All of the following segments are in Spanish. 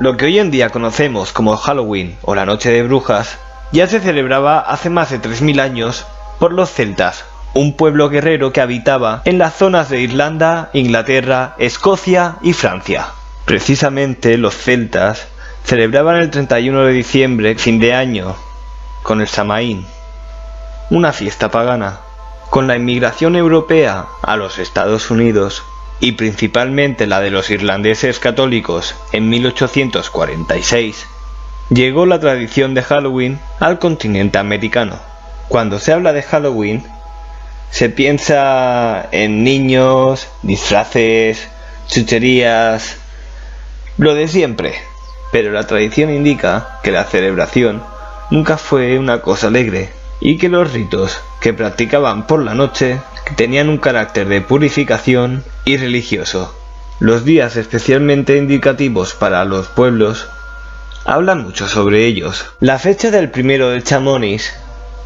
Lo que hoy en día conocemos como Halloween o la Noche de Brujas ya se celebraba hace más de 3000 años por los celtas, un pueblo guerrero que habitaba en las zonas de Irlanda, Inglaterra, Escocia y Francia. Precisamente los celtas celebraban el 31 de diciembre, fin de año, con el Samaín, una fiesta pagana. Con la inmigración europea a los Estados Unidos, y principalmente la de los irlandeses católicos en 1846, llegó la tradición de Halloween al continente americano. Cuando se habla de Halloween, se piensa en niños, disfraces, chucherías, lo de siempre, pero la tradición indica que la celebración nunca fue una cosa alegre y que los ritos que practicaban por la noche tenían un carácter de purificación y religioso. Los días especialmente indicativos para los pueblos hablan mucho sobre ellos. La fecha del 1 de Chamonis,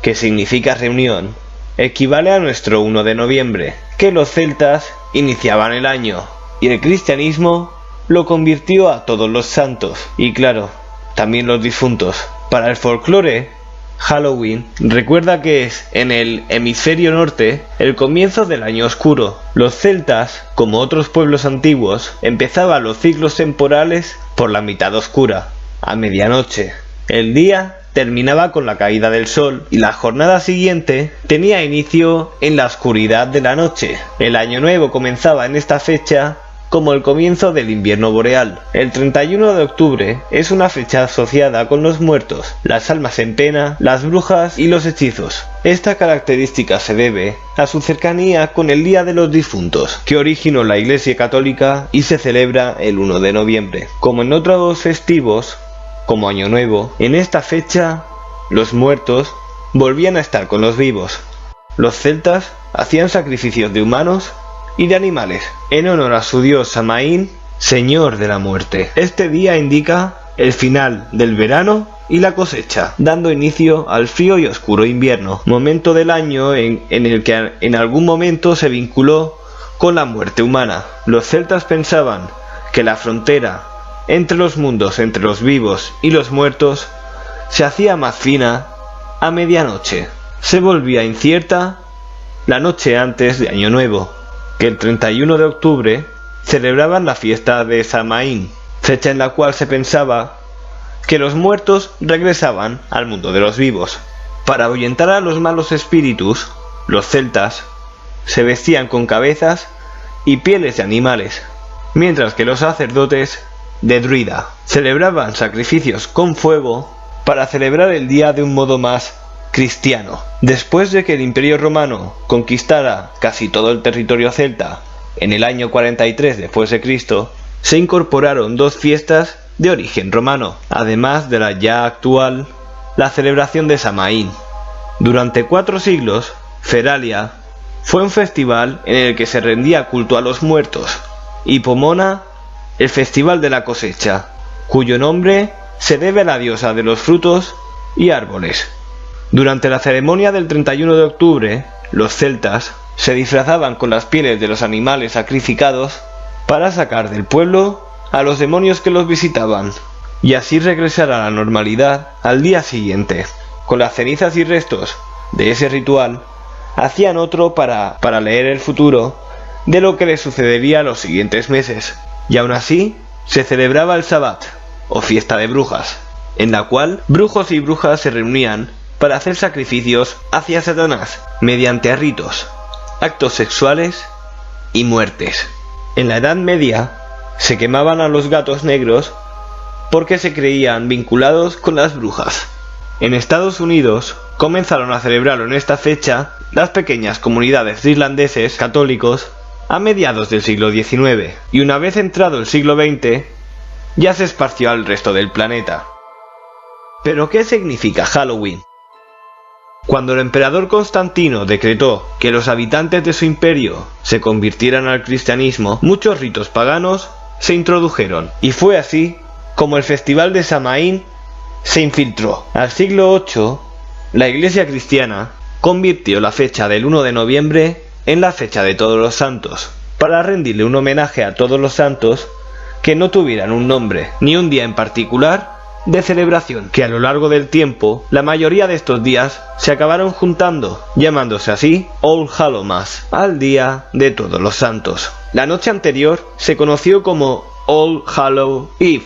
que significa reunión, equivale a nuestro 1 de noviembre, que los celtas iniciaban el año, y el cristianismo lo convirtió a todos los santos, y claro, también los difuntos. Para el folclore, Halloween recuerda que es en el hemisferio norte el comienzo del año oscuro. Los celtas, como otros pueblos antiguos, empezaban los ciclos temporales por la mitad oscura, a medianoche. El día terminaba con la caída del sol y la jornada siguiente tenía inicio en la oscuridad de la noche. El año nuevo comenzaba en esta fecha como el comienzo del invierno boreal. El 31 de octubre es una fecha asociada con los muertos, las almas en pena, las brujas y los hechizos. Esta característica se debe a su cercanía con el Día de los Difuntos, que originó la Iglesia Católica y se celebra el 1 de noviembre. Como en otros festivos, como Año Nuevo, en esta fecha los muertos volvían a estar con los vivos. Los celtas hacían sacrificios de humanos y de animales, en honor a su dios Samaín, señor de la muerte. Este día indica el final del verano y la cosecha, dando inicio al frío y oscuro invierno, momento del año en el que en algún momento se vinculó con la muerte humana. Los celtas pensaban que la frontera entre los mundos, entre los vivos y los muertos, se hacía más fina a medianoche. Se volvía incierta la noche antes de Año Nuevo, que el 31 de octubre celebraban la fiesta de Samaín, fecha en la cual se pensaba que los muertos regresaban al mundo de los vivos. Para ahuyentar a los malos espíritus, los celtas se vestían con cabezas y pieles de animales, mientras que los sacerdotes de druida celebraban sacrificios con fuego para celebrar el día de un modo más cristiano. Después de que el Imperio Romano conquistara casi todo el territorio celta en el año 43 después de Cristo, se incorporaron dos fiestas de origen romano, además de la ya actual, la celebración de Samaín. Durante 4 siglos, Feralia fue un festival en el que se rendía culto a los muertos, y Pomona, el festival de la cosecha, cuyo nombre se debe a la diosa de los frutos y árboles. Durante la ceremonia del 31 de octubre, los celtas se disfrazaban con las pieles de los animales sacrificados para sacar del pueblo a los demonios que los visitaban, y así regresar a la normalidad al día siguiente. Con las cenizas y restos de ese ritual, hacían otro para leer el futuro de lo que les sucedería los siguientes meses, y aún así se celebraba el Sabbat, o fiesta de brujas, en la cual brujos y brujas se reunían para hacer sacrificios hacia Satanás mediante ritos, actos sexuales y muertes. En la Edad Media se quemaban a los gatos negros porque se creían vinculados con las brujas. En Estados Unidos comenzaron a celebrarlo en esta fecha las pequeñas comunidades de irlandeses católicos a mediados del siglo XIX, y una vez entrado el siglo XX ya se esparció al resto del planeta. ¿Pero qué significa Halloween? Cuando el emperador Constantino decretó que los habitantes de su imperio se convirtieran al cristianismo, muchos ritos paganos se introdujeron, y fue así como el festival de Samaín se infiltró. Al siglo VIII, la Iglesia cristiana convirtió la fecha del 1 de noviembre en la fecha de Todos los Santos. Para rendirle un homenaje a todos los santos, que no tuvieran un nombre ni un día en particular de celebración, que a lo largo del tiempo la mayoría de estos días se acabaron juntando, llamándose así All Hallowmas, al día de Todos los Santos. La noche anterior se conoció como All Hallow Eve.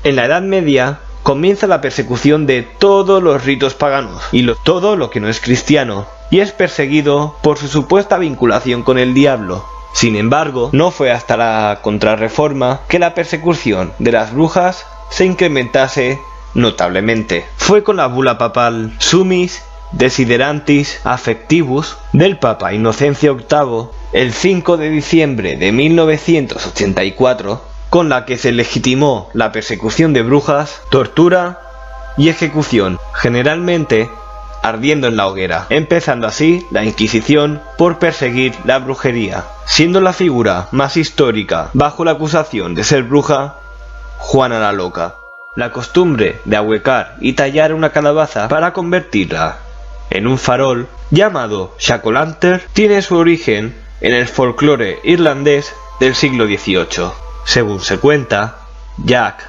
En la Edad Media comienza la persecución de todos los ritos paganos y todo lo que no es cristiano, y es perseguido por su supuesta vinculación con el diablo. Sin embargo, no fue hasta la Contrarreforma que la persecución de las brujas se incrementase notablemente. Fue con la bula papal Summis Desiderantis Affectivus del Papa Inocencio VIII el 5 de diciembre de 1984 con la que se legitimó la persecución de brujas, tortura y ejecución, generalmente ardiendo en la hoguera, empezando así la Inquisición por perseguir la brujería, siendo la figura más histórica bajo la acusación de ser bruja Juana la Loca. La costumbre de ahuecar y tallar una calabaza para convertirla en un farol llamado jack-o'-lantern tiene su origen en el folclore irlandés del siglo XVIII. Según se cuenta, Jack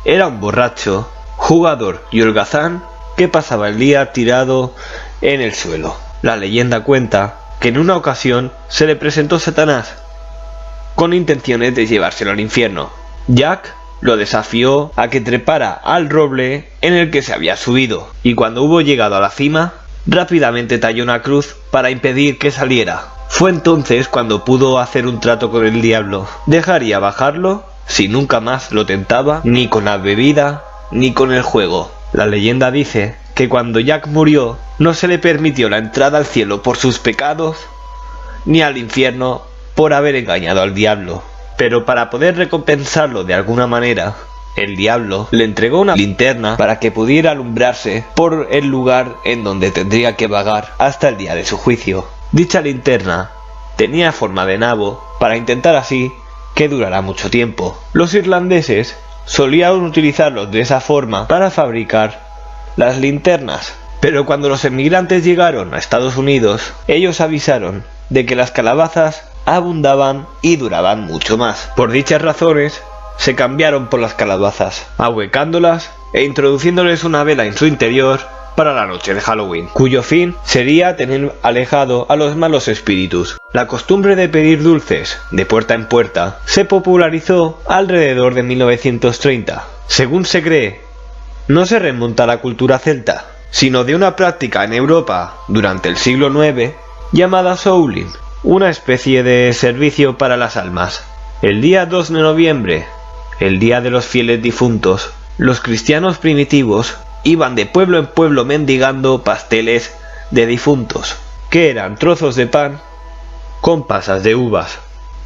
era un borracho, jugador y holgazán que pasaba el día tirado en el suelo. La leyenda cuenta que en una ocasión se le presentó Satanás con intenciones de llevárselo al infierno. Jack lo desafió a que trepara al roble en el que se había subido, y cuando hubo llegado a la cima, rápidamente talló una cruz para impedir que saliera. Fue entonces cuando pudo hacer un trato con el diablo. Dejaría bajarlo si nunca más lo tentaba, ni con la bebida ni con el juego. La leyenda dice que cuando Jack murió, no se le permitió la entrada al cielo por sus pecados, ni al infierno por haber engañado al diablo. Pero para poder recompensarlo de alguna manera, el diablo le entregó una linterna para que pudiera alumbrarse por el lugar en donde tendría que vagar hasta el día de su juicio. Dicha linterna tenía forma de nabo para intentar así que durara mucho tiempo. Los irlandeses solían utilizarlos de esa forma para fabricar las linternas, pero cuando los emigrantes llegaron a Estados Unidos, ellos avisaron de que las calabazas abundaban y duraban mucho más. Por dichas razones, se cambiaron por las calabazas, ahuecándolas e introduciéndoles una vela en su interior para la noche de Halloween, cuyo fin sería tener alejado a los malos espíritus. La costumbre de pedir dulces de puerta en puerta se popularizó alrededor de 1930. Según se cree, no se remonta a la cultura celta, sino de una práctica en Europa durante el siglo IX llamada souling, una especie de servicio para las almas. El día 2 de noviembre, el día de los fieles difuntos, los cristianos primitivos iban de pueblo en pueblo mendigando pasteles de difuntos, que eran trozos de pan con pasas de uvas.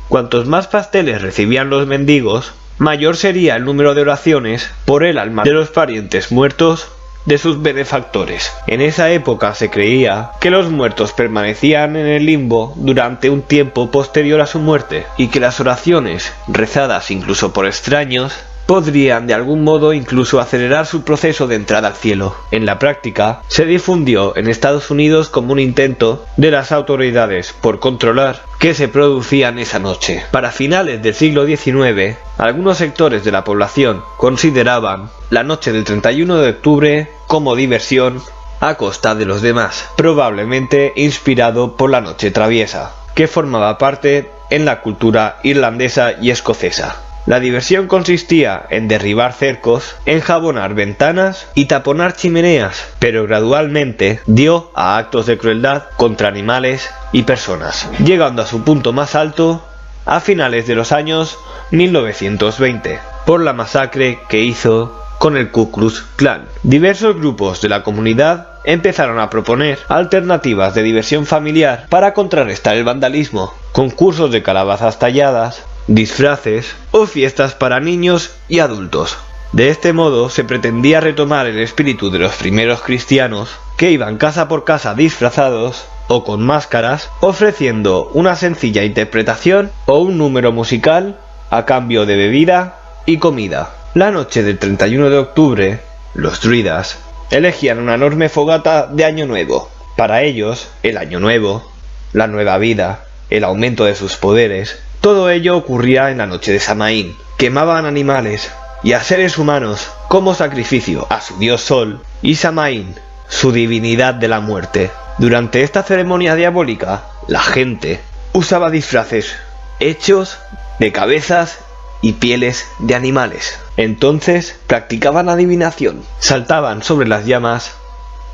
Cuantos más pasteles recibían los mendigos, mayor sería el número de oraciones por el alma de los parientes muertos de sus benefactores. En esa época se creía que los muertos permanecían en el limbo durante un tiempo posterior a su muerte, y que las oraciones, rezadas incluso por extraños, podrían de algún modo incluso acelerar su proceso de entrada al cielo. En la práctica, se difundió en Estados Unidos como un intento de las autoridades por controlar qué se producían esa noche. Para finales del siglo XIX, algunos sectores de la población consideraban la noche del 31 de octubre como diversión a costa de los demás, probablemente inspirado por la noche traviesa, que formaba parte en la cultura irlandesa y escocesa. La diversión consistía en derribar cercos, enjabonar ventanas y taponar chimeneas, pero gradualmente dio a actos de crueldad contra animales y personas, llegando a su punto más alto a finales de los años 1920, por la masacre que hizo con el Ku Klux Klan. Diversos grupos de la comunidad empezaron a proponer alternativas de diversión familiar para contrarrestar el vandalismo, concursos de calabazas talladas, disfraces o fiestas para niños y adultos. De este modo se pretendía retomar el espíritu de los primeros cristianos, que iban casa por casa disfrazados o con máscaras, ofreciendo una sencilla interpretación o un número musical a cambio de bebida y comida. La noche del 31 de octubre, los druidas elegían una enorme fogata de Año Nuevo. Para ellos, el Año Nuevo, la nueva vida, el aumento de sus poderes, Todo ello ocurría en la noche de Samaín. Quemaban animales y a seres humanos como sacrificio a su dios Sol y Samaín, su divinidad de la muerte. Durante esta ceremonia diabólica, la gente usaba disfraces hechos de cabezas y pieles de animales. Entonces practicaban adivinación, saltaban sobre las llamas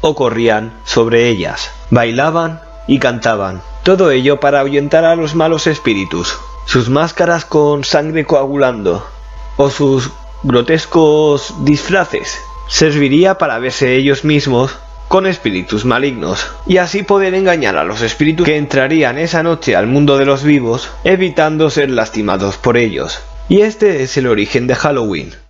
o corrían sobre ellas, bailaban y cantaban, todo ello para ahuyentar a los malos espíritus. Sus máscaras con sangre coagulando o sus grotescos disfraces serviría para verse ellos mismos con espíritus malignos y así poder engañar a los espíritus que entrarían esa noche al mundo de los vivos, evitando ser lastimados por ellos. Y este es el origen de Halloween.